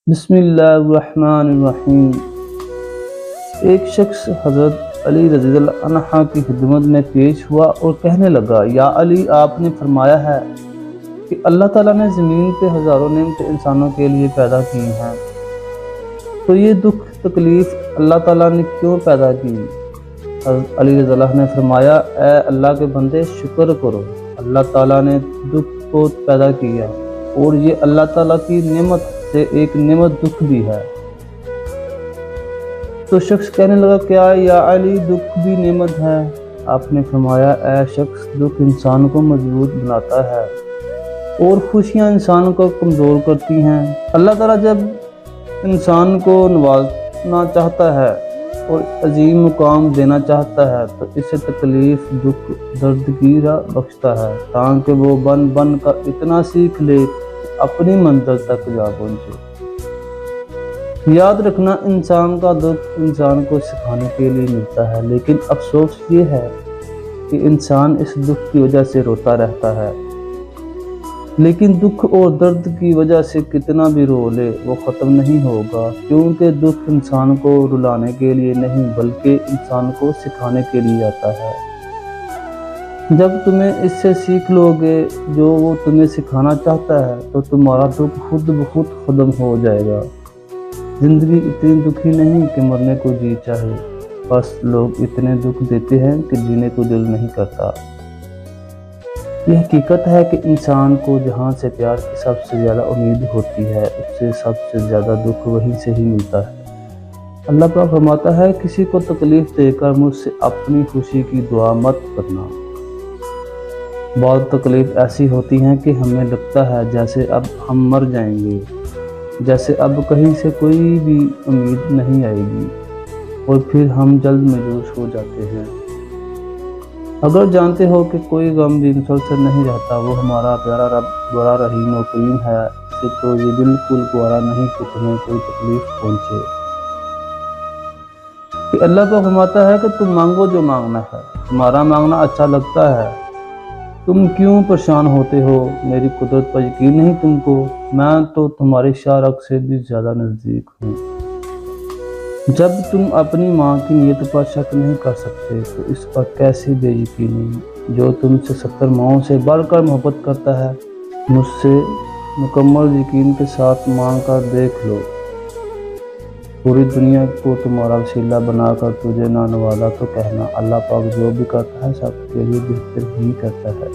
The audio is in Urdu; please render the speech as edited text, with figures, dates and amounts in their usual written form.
بسم اللہ الرحمن الرحیم۔ ایک شخص حضرت علی رضی اللہ عنہ کی خدمت میں پیش ہوا اور کہنے لگا، یا علی، آپ نے فرمایا ہے کہ اللہ تعالیٰ نے زمین پہ ہزاروں نعمتیں انسانوں کے لیے پیدا کی ہیں، تو یہ دکھ تکلیف اللہ تعالیٰ نے کیوں پیدا کی؟ حضرت علی رضی اللہ نے فرمایا، اے اللہ کے بندے، شکر کرو، اللہ تعالیٰ نے دکھ کو پیدا کیا اور یہ اللہ تعالیٰ کی نعمت سے ایک نعمت دکھ بھی ہے۔ تو شخص کہنے لگا، کیا یا علی دکھ بھی نعمت ہے؟ آپ نے فرمایا، اے شخص، دکھ انسان کو مضبوط بناتا ہے اور خوشیاں انسان کو کمزور کرتی ہیں۔ اللہ تعالیٰ جب انسان کو نوازنا چاہتا ہے اور عظیم مقام دینا چاہتا ہے تو اسے تکلیف، دکھ، درد کی راہ بخشتا ہے تاکہ وہ بن بن کر اتنا سیکھ لے کہ اپنی منزل تک جا پہنچے۔ یاد رکھنا، انسان کا دکھ انسان کو سکھانے کے لیے ملتا ہے، لیکن افسوس یہ ہے کہ انسان اس دکھ کی وجہ سے روتا رہتا ہے۔ لیکن دکھ اور درد کی وجہ سے کتنا بھی رو لے وہ ختم نہیں ہوگا، کیونکہ دکھ انسان کو رلانے کے لیے نہیں بلکہ انسان کو سکھانے کے لیے آتا ہے۔ جب تمہیں اس سے سیکھ لو گے جو وہ تمہیں سکھانا چاہتا ہے تو تمہارا دکھ خود بخود ختم ہو جائے گا۔ زندگی اتنی دکھی نہیں کہ مرنے کو جی چاہے، بس لوگ اتنے دکھ دیتے ہیں کہ جینے کو دل نہیں کرتا۔ یہ حقیقت ہے کہ انسان کو جہاں سے پیار کی سب سے زیادہ امید ہوتی ہے، اس سے سب سے زیادہ دکھ وہیں سے ہی ملتا ہے۔ اللہ پاک فرماتا ہے، کسی کو تکلیف دے کر مجھ سے اپنی خوشی کی دعا مت کرنا۔ بعض تکلیف ایسی ہوتی ہیں کہ ہمیں لگتا ہے جیسے اب ہم مر جائیں گے، جیسے اب کہیں سے کوئی بھی امید نہیں آئے گی، اور پھر ہم جلد مایوس ہو جاتے ہیں۔ اگر جانتے ہو کہ کوئی غم بھی مسلسل نہیں رہتا، وہ ہمارا پیارا رب بڑا رحیم و کریم ہے، اس سے تو یہ بالکل گوارا نہیں کہ تمہیں کوئی تکلیف پہنچے۔ کہ اللہ کو فرماتا ہے کہ تم مانگو جو مانگنا ہے، تمہارا مانگنا اچھا لگتا ہے، تم کیوں پریشان ہوتے ہو؟ میری قدرت پر یقین نہیں تم کو؟ میں تو تمہاری شاہ رگ سے بھی زیادہ نزدیک ہوں۔ جب تم اپنی ماں کی نیت پر شک نہیں کر سکتے تو اس پر کیسی بے یقینی؟ جو تم سے 70 ماؤں سے بڑھ کر محبت کرتا ہے، مجھ سے مکمل یقین کے ساتھ مان کر دیکھ لو، پوری دنیا کو تمہارا وسیلہ بنا کر تجھے نہ نوازا تو کہنا، اللہ پاک جو بھی کرتا ہے سب کے لیے بہتر ہی کرتا ہے۔